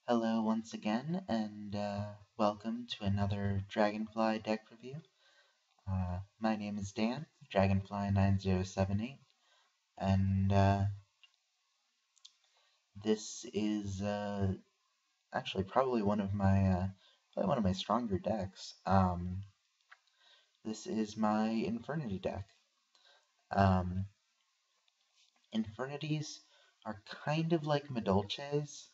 Hello once again, and welcome to another Dragonfly deck review. My name is Dan, Dragonfly9078, and this is actually probably one of my stronger decks. This is my Infernity deck. Um, Infernities are kind of like Madolches,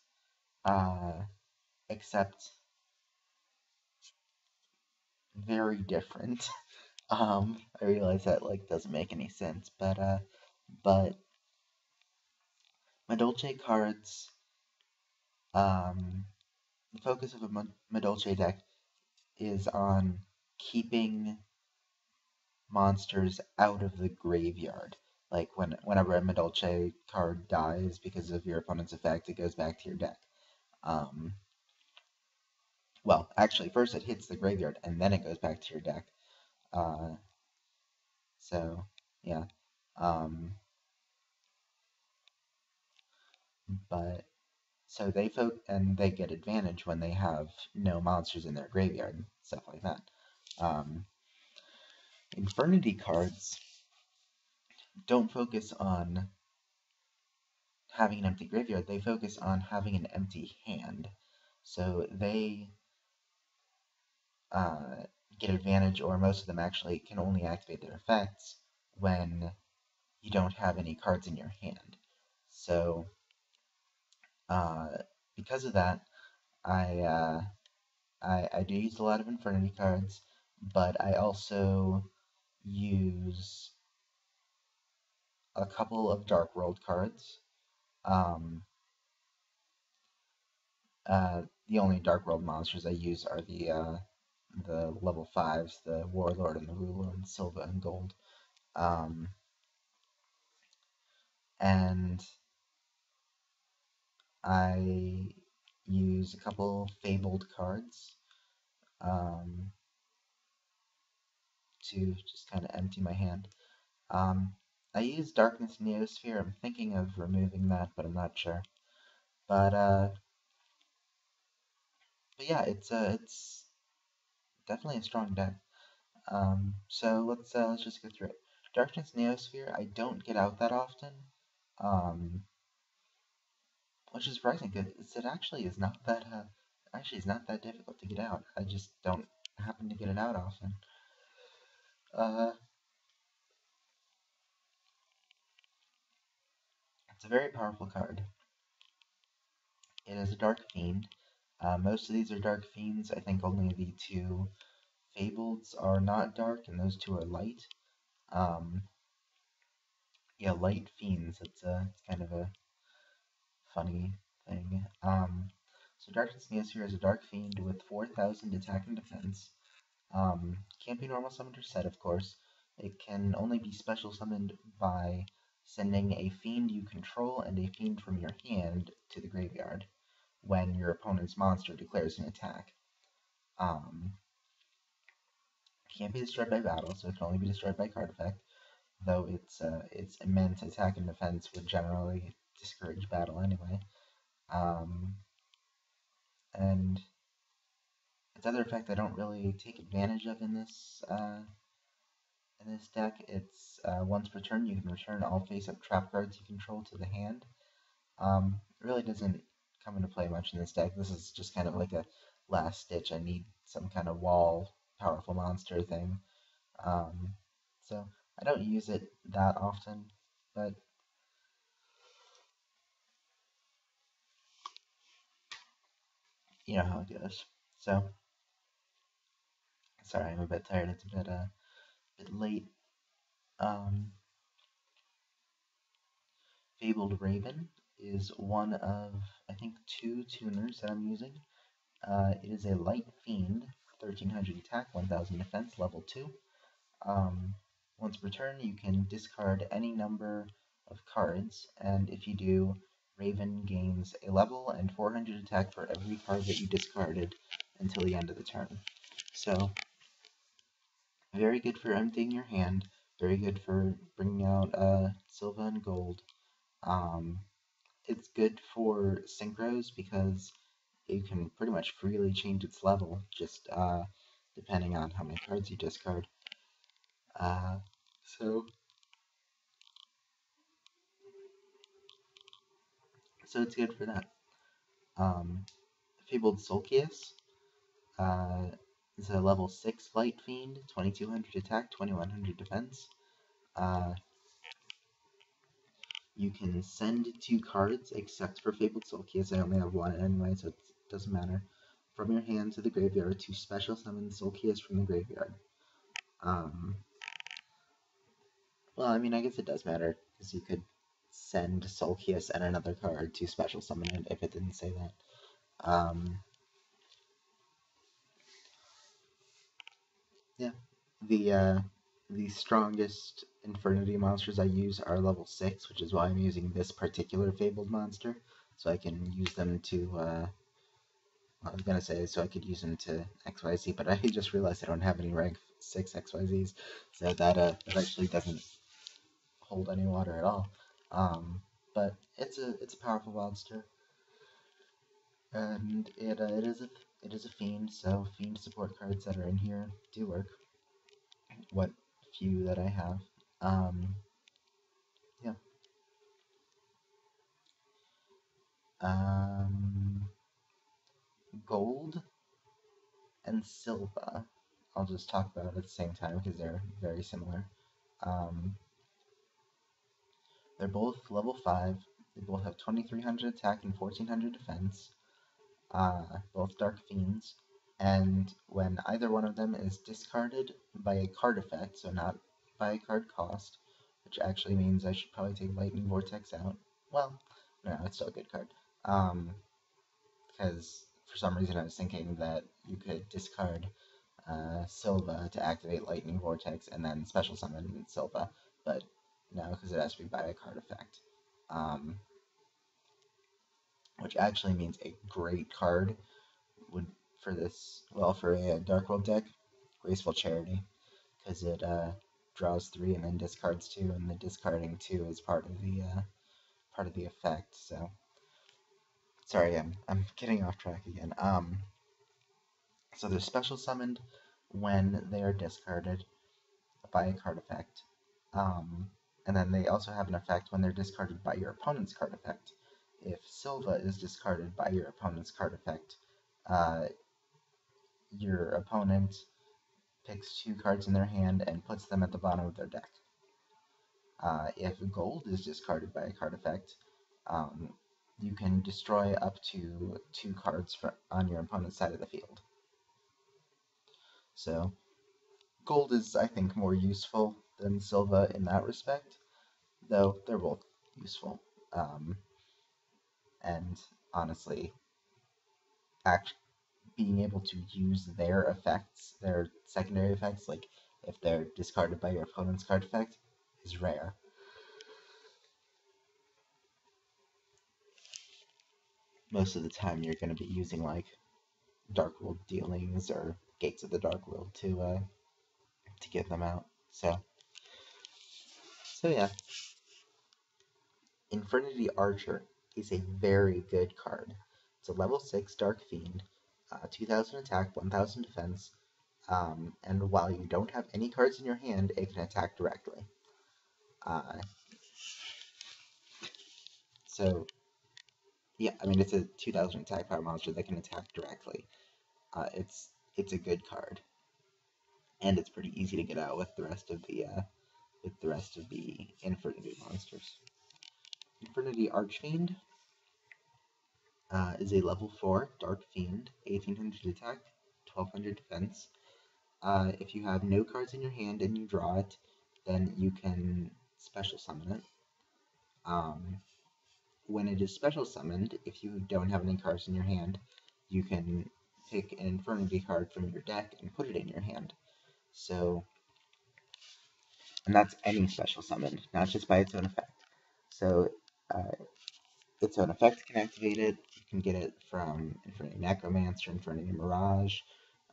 except very different. I realize that doesn't make any sense, but Madolche cards, the focus of a Madolche deck is on keeping monsters out of the graveyard. Like whenever a Madolche card dies because of your opponent's effect, it goes back to your deck. Um, well, actually, first it hits the graveyard and then it goes back to your deck. Uh, so yeah. Um, but So they get advantage when they have no monsters in their graveyard and stuff like that. Um, Infernity cards don't focus on having an empty graveyard, they focus on having an empty hand. So they uh, get advantage, or most of them actually can only activate their effects when you don't have any cards in your hand. So uh, because of that, I, uh, I do use a lot of Infernity cards, but I also use a couple of Dark World cards. Um, the only Dark World monsters I use are the level 5s, the Warlord and the Ruler in Silver and Gold. And I use a couple Fabled cards um, to just kind of empty my hand. I use Darkness Neosphere. I'm thinking of removing that, but I'm not sure. But yeah, it's definitely a strong deck. So let's just go through it. Darkness Neosphere, I don't get out that often, um, which is surprising because it actually is not that difficult to get out. I just don't happen to get it out often. Uh, it's a very powerful card. It is a Dark Fiend. Most of these are Dark Fiends. I think only the two Fableds are not dark, and those two are light. Um, yeah, light fiends. It's kind of a funny thing. So Darkness Neosphere is a Dark Fiend with 4,000 attack and defense. Can't be normal summoned or set, of course. It can only be special summoned by sending a fiend you control and a fiend from your hand to the graveyard when your opponent's monster declares an attack. Can't be destroyed by battle, so it can only be destroyed by card effect, though its immense attack and defense would generally discourage battle anyway. And its other effect I don't really take advantage of in this deck. It's once per turn you can return all face-up trap cards you control to the hand. It really doesn't come into play much in this deck. This is just kind of like a last ditch. I need some kind of wall powerful monster thing. So I don't use it that often, but you know how it goes. So sorry, I'm a bit tired. It's a bit late. Um, Fabled Raven is one of, I think, two tuners that I'm using. It is a Light Fiend, 1300 attack, 1000 defense, level 2. Once per turn, you can discard any number of cards, and if you do, Raven gains a level and 400 attack for every card that you discarded until the end of the turn. So, very good for emptying your hand, very good for bringing out Silver and Gold. It's good for synchros because you can pretty much freely change its level, just depending on how many cards you discard. Uh, so, so it's good for that. Fabled Sulcius is a level 6 Light Fiend, 2200 attack, 2100 defense. You can send 2 cards, except for Fabled Sulcius. I only have 1 anyway, so it doesn't matter. From your hand to the graveyard to special summon Sulcius from the graveyard. Well, I mean, I guess it does matter, because you could send Sulcius and another card to special summon it if it didn't say that. Yeah. The strongest Infernity monsters I use are level 6, which is why I'm using this particular Fabled monster, so I can use them to, I was gonna say, so I could use them to XYZ, but I just realized I don't have any rank 6 XYZs, so that actually doesn't hold any water at all. But it's a powerful monster, and it is a fiend, so fiend support cards that are in here do work. What few that I have, yeah. Gold and Silva. I'll just talk about it at the same time because they're very similar. Um, they're both level 5. They both have 2300 attack and 1400 defense. Both Dark Fiends. And when either one of them is discarded by a card effect, so not by a card cost, which actually means I should probably take Lightning Vortex out. Well, no, it's still a good card. Because for some reason I was thinking that you could discard Silva to activate Lightning Vortex and then special summon Silva, but no, because it has to be by a card effect. Which actually means a great card would for this, well, for a Dark World deck, Graceful Charity, because it draws 3 and then discards 2, and the discarding 2 is part of the effect. So sorry, I'm getting off track again. So they're special summoned when they are discarded by a card effect. And then they also have an effect when they're discarded by your opponent's card effect. If Silva is discarded by your opponent's card effect, your opponent picks 2 cards in their hand and puts them at the bottom of their deck. If gold is discarded by a card effect, you can destroy up to 2 cards on your opponent's side of the field. So gold is, I think, more useful than Silva in that respect, though they're both useful. And honestly, being able to use their effects, their secondary effects, like if they're discarded by your opponent's card effect, is rare. Most of the time, you're going to be using like Dark World dealings or Gates of the Dark World to get them out. So yeah, Infernity Archer is a very good card. It's a level 6 Dark Fiend, 2000 attack, 1000 defense, and while you don't have any cards in your hand, it can attack directly. So yeah, I mean, it's a 2000 attack power monster that can attack directly. It's a good card, and it's pretty easy to get out with the rest of the Infernity monsters. Infernity Archfiend is a level 4 Dark Fiend, 1800 attack, 1200 defense. If you have no cards in your hand and you draw it, then you can special summon it. When it is special summoned, if you don't have any cards in your hand, you can pick an Infernity card from your deck and put it in your hand. So, and that's any special summon, not just by its own effect. So, its own effect can activate it. You can get it from Infernity Necromancer, Infernity Mirage,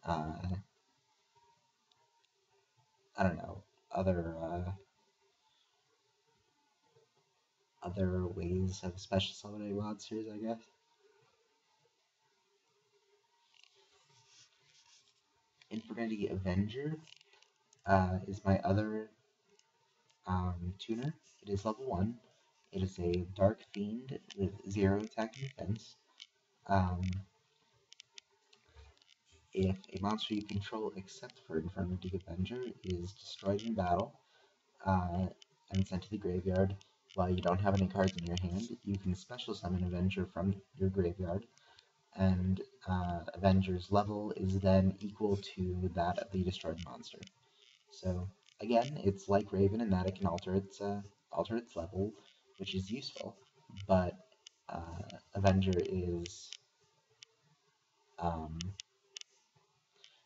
I don't know, other ways of special summoning monsters, I guess. Infernity Avenger is my other tuner. It is level 1. It is a Dark Fiend with 0 attack and defense. If a monster you control, except for Infernity Avenger, is destroyed in battle and sent to the graveyard while you don't have any cards in your hand, you can special summon Avenger from your graveyard, and Avenger's level is then equal to that of the destroyed monster. So again, it's like Raven in that it can alter its level, which is useful, but Avenger is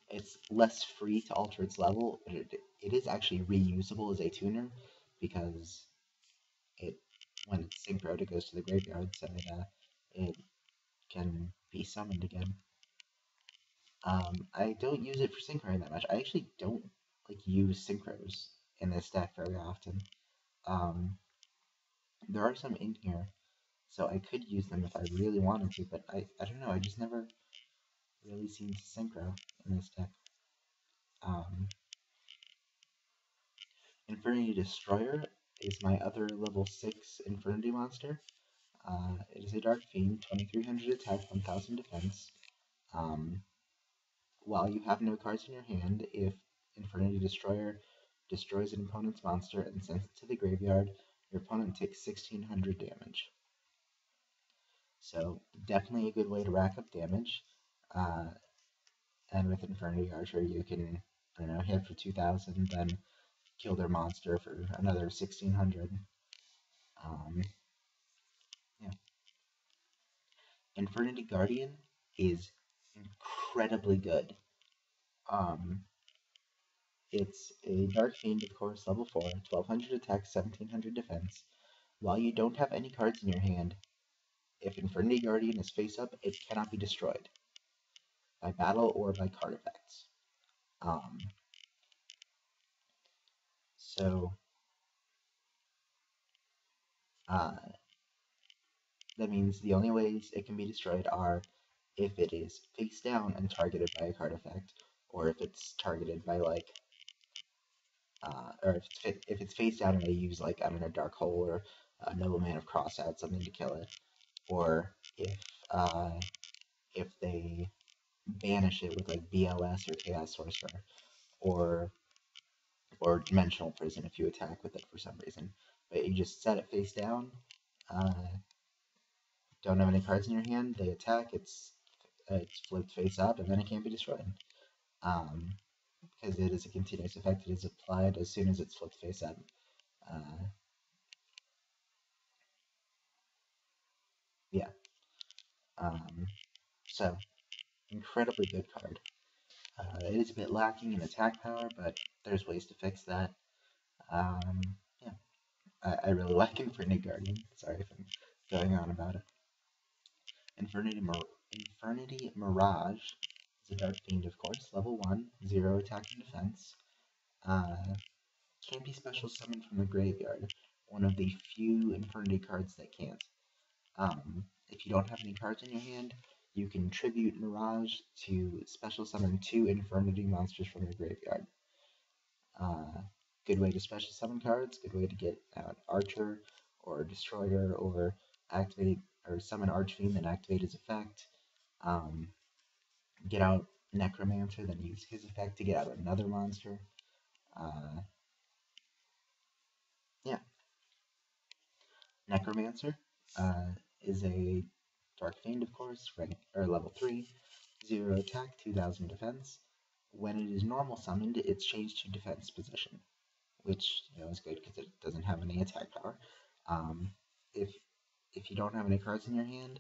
it's less free to alter its level, but it is actually reusable as a tuner because when it's synchroed, it goes to the graveyard, so it can be summoned again. I don't use it for synchroing that much. I actually don't use synchros in this deck very often. There are some in here, so I could use them if I really wanted to, but I don't know, I just never really seem to synchro in this deck. Infernity Destroyer is my other level 6 Infernity monster. It is a Dark Fiend, 2300 attack, 1000 defense. While you have no cards in your hand, if Infernity Destroyer destroys an opponent's monster and sends it to the graveyard, your opponent takes 1600 damage. So definitely a good way to rack up damage. And with Infernity Archer, you can, I don't know, hit for 2000, then kill their monster for another 1600. Yeah. Infernity Guardian is incredibly good. It's a Dark Fiend, of course, level 4, 1200 attack, 1700 defense. While you don't have any cards in your hand, if Infernity Guardian is face up, it cannot be destroyed by battle or by card effects. So that means the only ways it can be destroyed are if it is face down and targeted by a card effect, or if it's targeted by or if it's face down and they use I don't know, Dark Hole or Nobleman of Crossout, something to kill it, or if they banish it with BLS or Chaos Sorcerer, or Dimensional Prison if you attack with it for some reason. But you just set it face down, don't have any cards in your hand, they attack, it's flipped face up, and then it can't be destroyed. Because it is a continuous effect, it is applied as soon as it's flipped face up. Yeah. So, incredibly good card. It is a bit lacking in attack power, but there's ways to fix that. Yeah. I really like Infernity Guardian. Sorry if I'm going on about it. Infernity Mirage is a Dark Fiend, of course. Level 1, 0 attack and defense. Can be special summoned from the graveyard. One of the few Infernity cards that can't. If you don't have any cards in your hand, you can tribute Mirage to special summon 2 Infernity monsters from your graveyard. Good way to special summon cards, good way to get out Archer or Destroyer, or activate or summon Archfiend, then activate his effect. Get out Necromancer, then use his effect to get out another monster. Yeah. Necromancer is a Dark Fiend, of course, level 3, 0 attack, 2000 defense. When it is normal summoned, it's changed to defense position, which is good because it doesn't have any attack power. If you don't have any cards in your hand,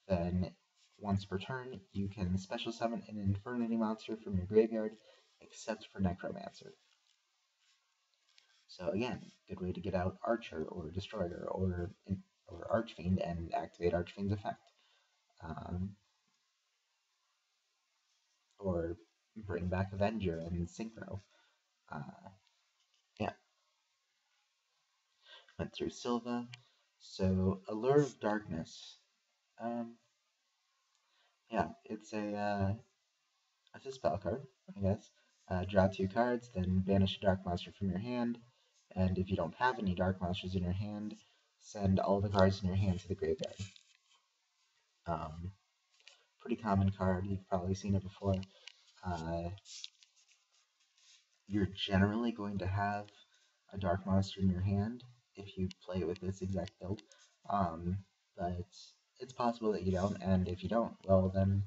then once per turn, you can special summon an Infernity monster from your graveyard, except for Necromancer. So again, good way to get out Archer or Destroyer or Archfiend and activate Archfiend's effect. Or bring back Avenger and Synchro. Yeah. Went through Silva. So, Allure of Darkness. Yeah, it's a It's a spell card, I guess. Draw 2 cards, then banish a dark monster from your hand. And if you don't have any dark monsters in your hand, send all the cards in your hand to the graveyard. Um, Pretty common card. You've probably seen it before. Uh, you're generally going to have a dark monster in your hand if you play with this exact build. But it's possible that you don't, and if you don't, well, then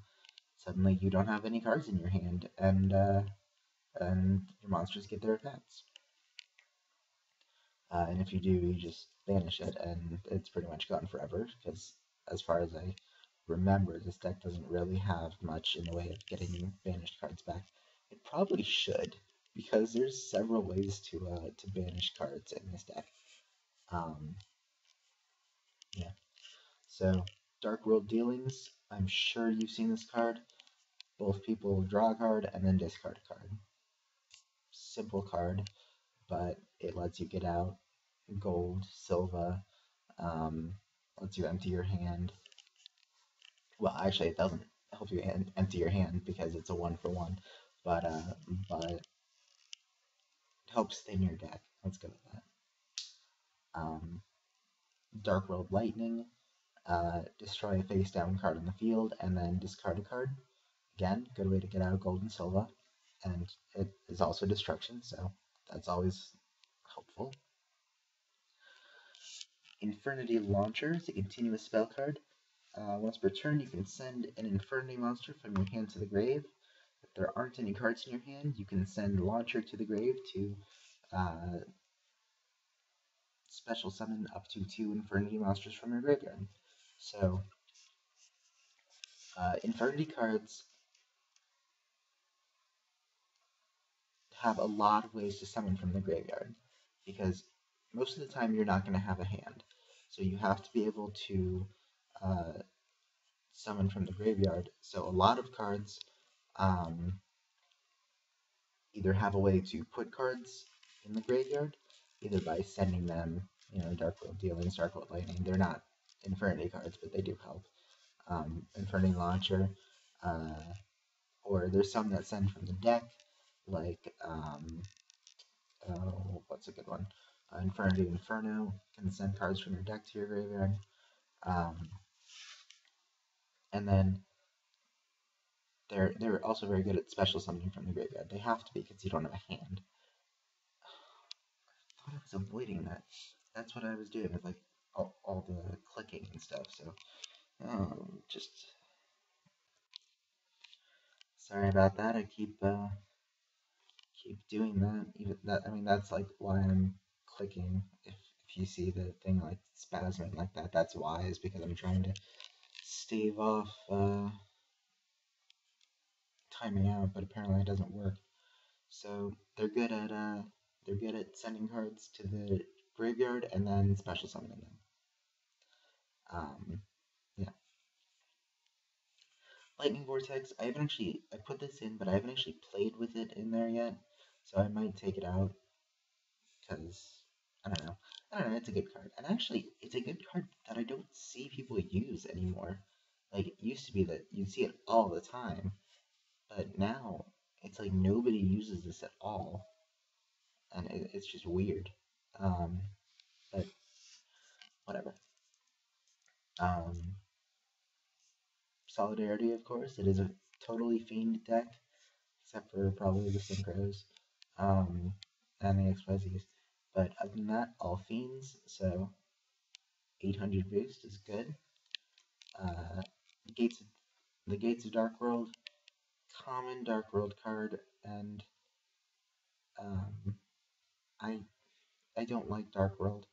suddenly you don't have any cards in your hand, and your monsters get their effects. And if you do, you just banish it, and it's pretty much gone forever, because as far as I remember, this deck doesn't really have much in the way of getting banished cards back. It probably should, because there's several ways to banish cards in this deck. Yeah. So, Dark World Dealings, I'm sure you've seen this card. Both people draw a card and then discard a card. Simple card, but it lets you get out gold, silver, lets you empty your hand. Well, actually, it doesn't help you empty your hand because it's a 1-for-1, but it helps thin your deck. Let's go with that. Dark World Lightning, destroy a face down card on the field and then discard a card. Again, good way to get out gold and silver, and it is also destruction, so that's always helpful. Infernity Launcher is a continuous spell card. Once per turn, you can send an Infernity monster from your hand to the grave. If there aren't any cards in your hand, you can send Launcher to the grave to special summon up to 2 Infernity monsters from your graveyard. So, Infernity cards have a lot of ways to summon from the graveyard, because most of the time you're not going to have a hand. So you have to be able to summon from the graveyard. So a lot of cards either have a way to put cards in the graveyard, either by sending them, Dark World Dealings, Dark World Lightning. They're not Infernity cards, but they do help. Infernity Launcher, or there's some that send from the deck, like, what's a good one? Infernity Inferno can send cards from your deck to your graveyard. And then they're also very good at special summoning from the graveyard. They have to be, because you don't have a hand. I thought I was avoiding that. That's what I was doing with, like, all the clicking and stuff, so just sorry about that. I keep doing that. Even that, I mean, that's like why I'm clicking. If you see the thing like spasming like that, that's why, is because I'm trying to stave off timing out, but apparently it doesn't work. So they're good at sending cards to the graveyard and then special summoning them. Yeah. Lightning Vortex, I put this in, but I haven't actually played with it in there yet, so I might take it out, because, I don't know, it's a good card. And actually, it's a good card that I don't see people use anymore. Like, it used to be that you'd see it all the time, but now, it's like nobody uses this at all, and it's just weird. But, whatever. Solidarity, of course, it is a totally fiend deck, except for probably the Synchros, and the XYZs. But other than that, all fiends, so 800 boost is good. Gates, the Gates of Dark World, common Dark World card, and I don't like Dark World.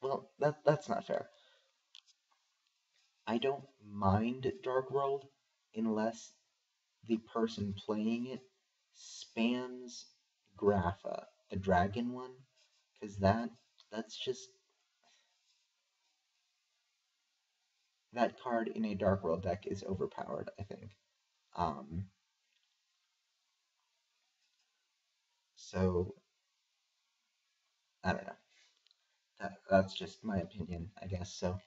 Well, that's not fair. I don't mind Dark World unless the person playing it spams Grapha, the dragon one, because that's just, that card in a Dark World deck is overpowered, I think. So I don't know. That's just my opinion, I guess. So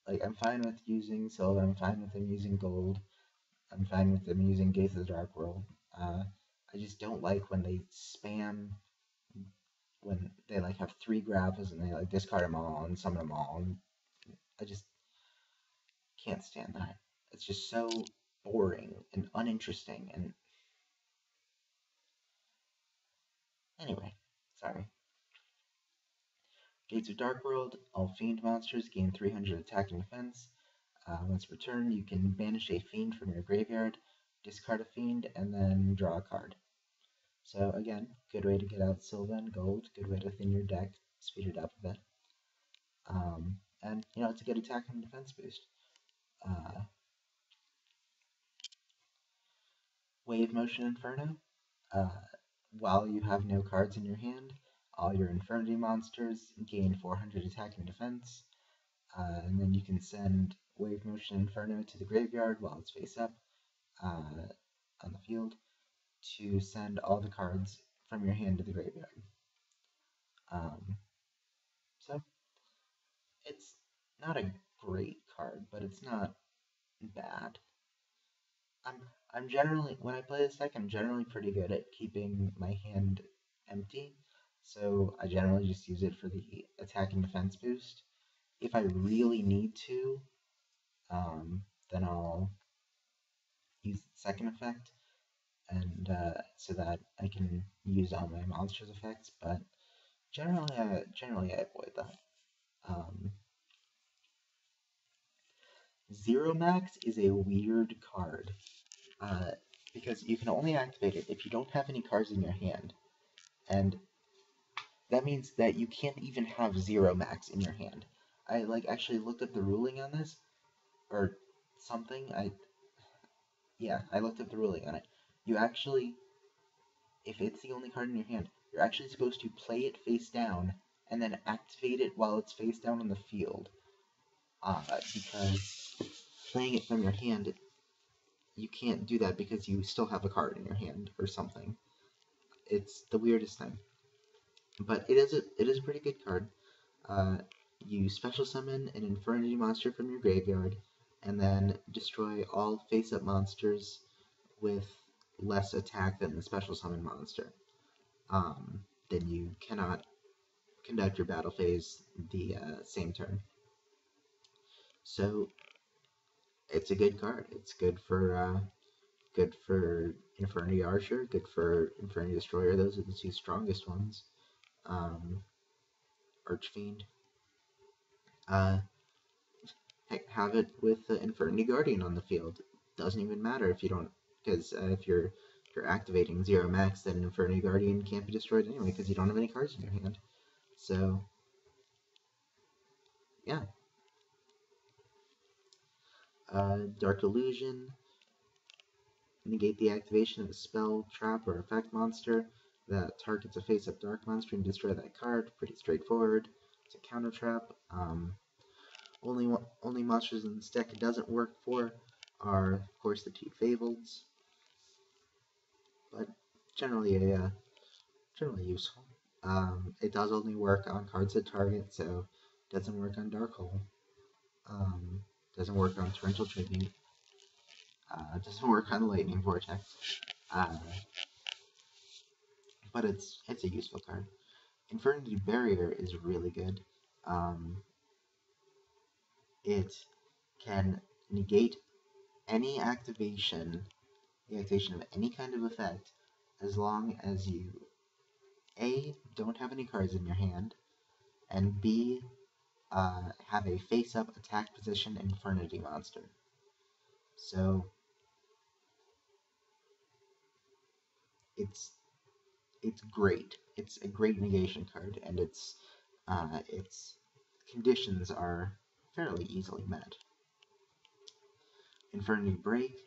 like, I'm fine with using silver, I'm fine with them using gold, I'm fine with them using Gates of the Dark World. I just don't like when they spam, when they like have 3 grabs and they like discard them all and summon them all. And I just can't stand that. It's just so boring and uninteresting. And anyway, sorry. Gates of Dark World, all fiend monsters gain 300 attack and defense. Once per turn, you can banish a fiend from your graveyard, discard a fiend, and then draw a card. So again, good way to get out silver and gold, good way to thin your deck, speed it up a bit. And, you know, it's a good attack and defense boost. Wave Motion Inferno. While you have no cards in your hand, all your Infernity monsters gain 400 attack and defense. And then you can send Wave Motion Inferno to the graveyard while it's face up on the field to send all the cards from your hand to the graveyard. So it's not a great card, but it's not bad. I'm generally, when I play this deck, I'm generally pretty good at keeping my hand empty, so I generally just use it for the attack and defense boost. If I really need to, then I'll use the second effect, and so that I can use all my monsters effects. But generally I avoid that. Zero Max is a weird card. Because you can only activate it if you don't have any cards in your hand. And that means that you can't even have Zero Max in your hand. I actually looked up the ruling on this, or something. I looked up the ruling on it. You actually, if it's the only card in your hand, you're actually supposed to play it face down and then activate it while it's face down on the field. Because playing it from your hand, you can't do that because you still have a card in your hand or something. It's the weirdest thing. But it is a pretty good card. You special summon an Infernity monster from your graveyard, and then destroy all face-up monsters with less attack than the special summon monster. Then you cannot conduct your battle phase the same turn. So it's a good card. It's good for Infernity Archer, good for Infernity Destroyer. Those are the two strongest ones. Archfiend. Have it with the Infernity Guardian on the field. Doesn't even matter if you don't, because if you're activating Zero Max, then Infernity Guardian can't be destroyed anyway because you don't have any cards in your hand. So, yeah. Dark Illusion. Negate the activation of a spell, trap, or effect monster that targets a face-up dark monster and destroy that card. Pretty straightforward. It's a counter trap. Only monsters in this deck it doesn't work for are, of course, the two Fableds, but generally useful. It does only work on cards that target, so it doesn't work on Dark Hole. Doesn't work on Torrential Tribute. Doesn't work on Lightning Vortex. But it's a useful card. Infernity Barrier is really good. It can negate any activation, the activation of any kind of effect, as long as you A, don't have any cards in your hand, and B, have a face-up attack position Infernity monster. So it's great. It's a great negation card, and its conditions are fairly easily met. Infernity Break.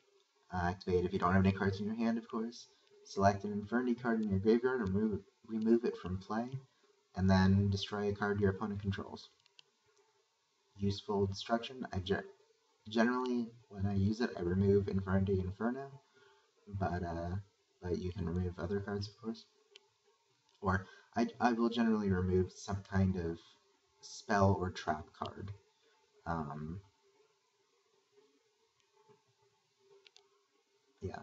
Activate if you don't have any cards in your hand, of course. Select an Infernity card in your graveyard and remove it from play, and then destroy a card your opponent controls. Useful destruction. Generally, when I use it, I remove Infernity Inferno, but you can remove other cards, of course. Or I will generally remove some kind of spell or trap card. Yeah,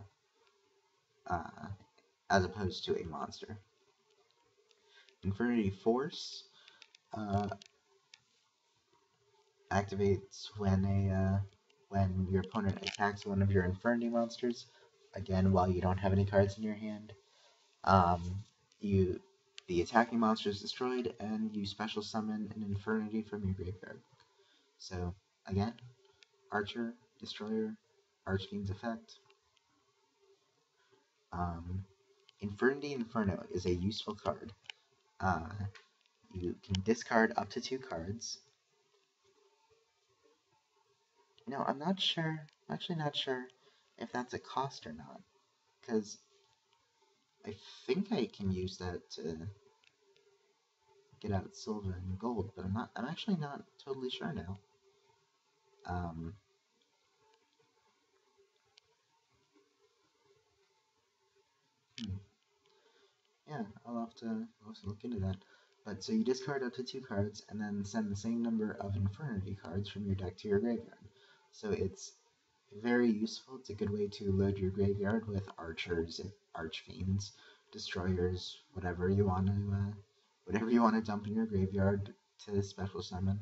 as opposed to a monster. Infernity Force activates when your opponent attacks one of your Infernity monsters. Again, while you don't have any cards in your hand, um, the attacking monster is destroyed, and you special summon an Infernity from your graveyard. So again, Archer, Destroyer, Archfiend's effect. Infernity Inferno is a useful card. You can discard up to 2 cards. No, I'm not sure. I'm actually not sure if that's a cost or not, because I think I can use that to get out silver and gold, but I'm actually not totally sure now. Um, yeah, I'll have to look into that. But so you discard up to 2 cards, and then send the same number of Infernity cards from your deck to your graveyard. So it's very useful. It's a good way to load your graveyard with archers, archfiends, destroyers, whatever you want to dump in your graveyard to special summon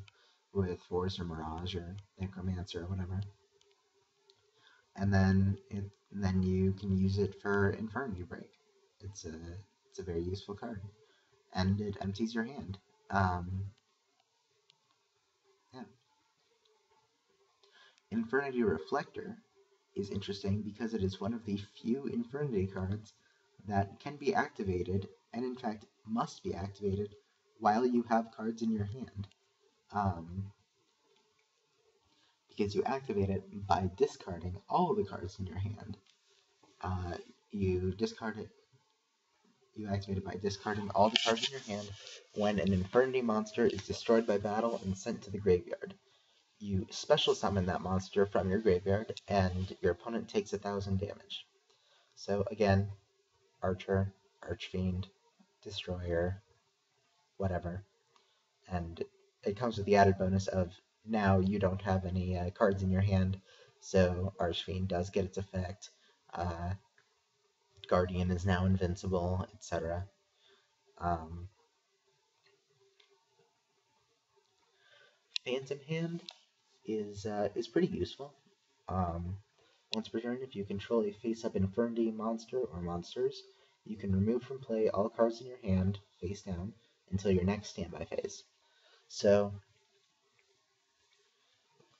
with Force or Mirage or Necromancer or whatever. And then you can use it for Infernity Break. It's a very useful card, and it empties your hand. Yeah. Infernity Reflector is interesting because it is one of the few Infernity cards that can be activated, and in fact must be activated, while you have cards in your hand. Because you activate it by discarding all of the cards in your hand. You discard it. You activate it by discarding all the cards in your hand when an Infernity monster is destroyed by battle and sent to the graveyard. You special summon that monster from your graveyard, and your opponent takes 1,000 damage. So again, Archer, Archfiend, Destroyer, whatever. And it comes with the added bonus of now you don't have any cards in your hand, so Archfiend does get its effect. Guardian is now invincible, etc. Phantom Hand is pretty useful. Once per turn, if you control a face-up Infernity monster or monsters, you can remove from play all cards in your hand, face down, until your next standby phase. So,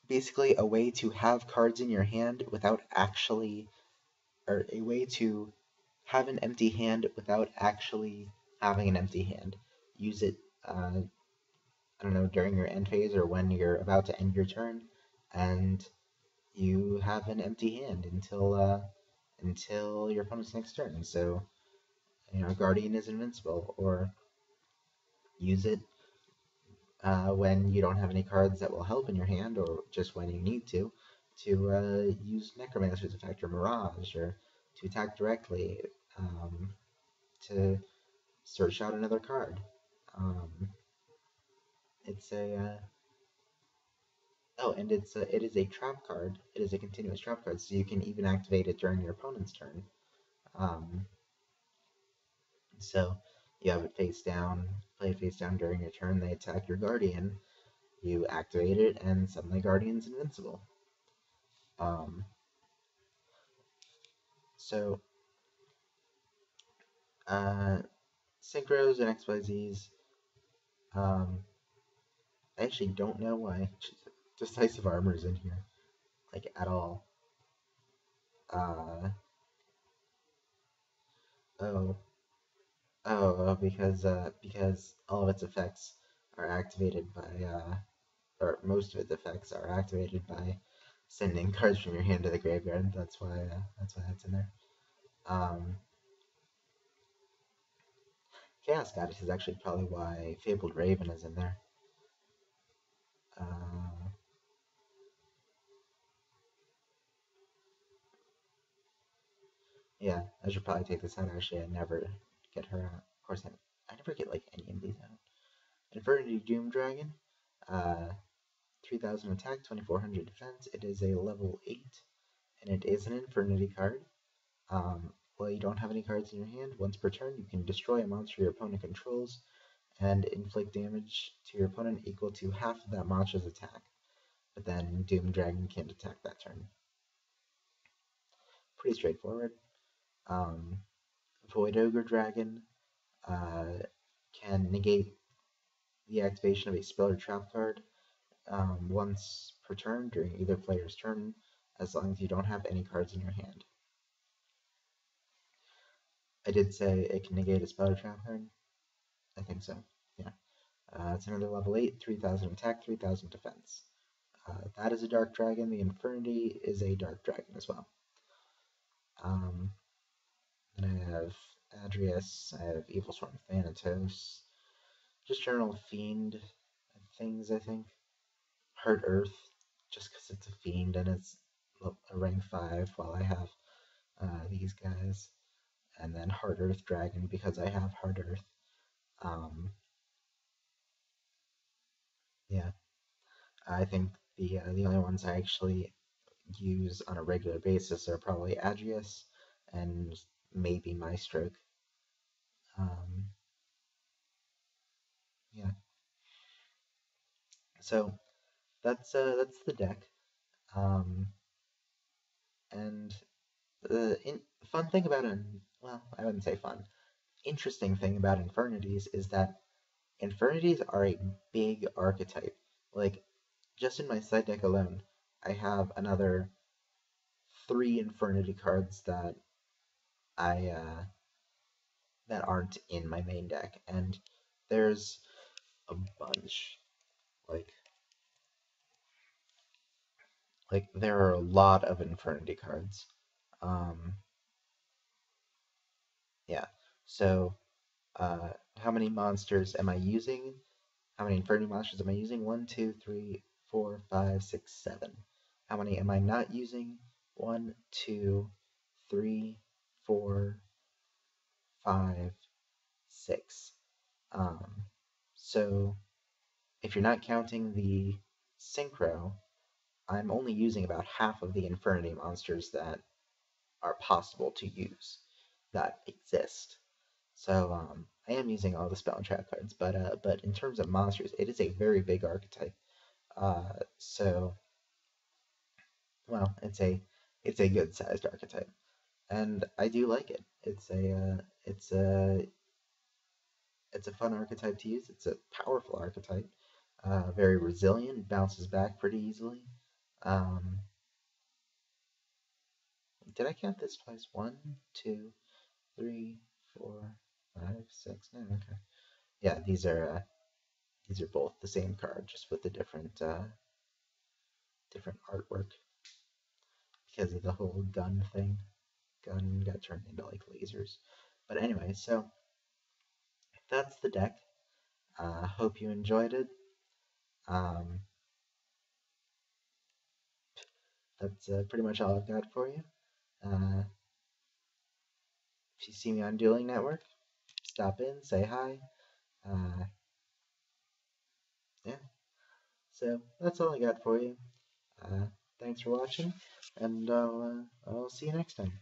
basically a way to have cards in your hand without actually, or a way to have an empty hand without actually having an empty hand. Use it, I don't know, during your end phase or when you're about to end your turn, and you have an empty hand until your opponent's next turn. So, Guardian is invincible, or use it when you don't have any cards that will help in your hand, or just when you need to use Necromancer's effect or Mirage, or to attack directly, to search out another card. It's a and it is a trap card. It is a continuous trap card, so you can even activate it during your opponent's turn. So you have it face down, play it face down during your turn. They attack your Guardian. You activate it, and suddenly Guardian's invincible. So Synchros and XYZs. I actually don't know why Decisive Armor is in here, like, at all. Oh, because all of its effects are activated by, or most of its effects are activated by sending cards from your hand to the graveyard. That's why that's in there. Chaos Goddess is actually probably why Fabled Raven is in there. Yeah, I should probably take this out. Actually, I never get her out. Of course, I never get, like, any of these out. Infernity Doom Dragon, 3000 attack, 2400 defense. It is a level 8, and it is an Infernity card. Well, you don't have any cards in your hand. Once per turn, you can destroy a monster your opponent controls and inflict damage to your opponent equal to half of that monster's attack. But then Doom Dragon can't attack that turn. Pretty straightforward. Um, Void Ogre Dragon uh, can negate the activation of a spell or trap card once per turn during either player's turn, as long as you don't have any cards in your hand. I did say it can negate a spell or trap card. I think so. Yeah. It's another level 8, 3000 attack, 3000 defense. That is a Dark Dragon. The Infernity is a Dark Dragon as well. Then I have Adrius, I have Evil Storm Thanatos, just general Fiend things, I think. Hurt Earth, just because it's a Fiend and it's a rank 5, while I have these guys. And then Hard Earth Dragon, because I have Hard Earth. Yeah, I think the only ones I actually use on a regular basis are probably Adrius and maybe Maestroke. Yeah, so that's the deck. Um, and the fun thing about well, I wouldn't say fun. Interesting thing about Infernities is that Infernities are a big archetype. Like, just in my side deck alone, I have another 3 Infernity cards I that aren't in my main deck, and there's a bunch. Like there are a lot of Infernity cards. Um, yeah. So, how many monsters am I using? How many Infernity monsters am I using? 1, 2, 3, 4, 5, 6, 7. How many am I not using? 1, 2, 3, 4, 5, 6. So if you're not counting the Synchro, I'm only using about half of the Infernity monsters that are possible to use, that exist. So I am using all the spell and trap cards, but in terms of monsters, it is a very big archetype. So well, it's a good sized archetype, and I do like it. It's a fun archetype to use. It's a powerful archetype, very resilient, bounces back pretty easily. Um, did I count this twice? 1, 2, 3, 4, 5, 6. No, okay. Yeah, these are both the same card, just with the different artwork because of the whole gun thing. Gun got turned into like lasers. But anyway, so that's the deck. Hope you enjoyed it. Um, that's pretty much all I've got for you. Uh, if you see me on Dueling Network, stop in, say hi. Uh, yeah, so that's all I got for you. Thanks for watching, and I'll see you next time.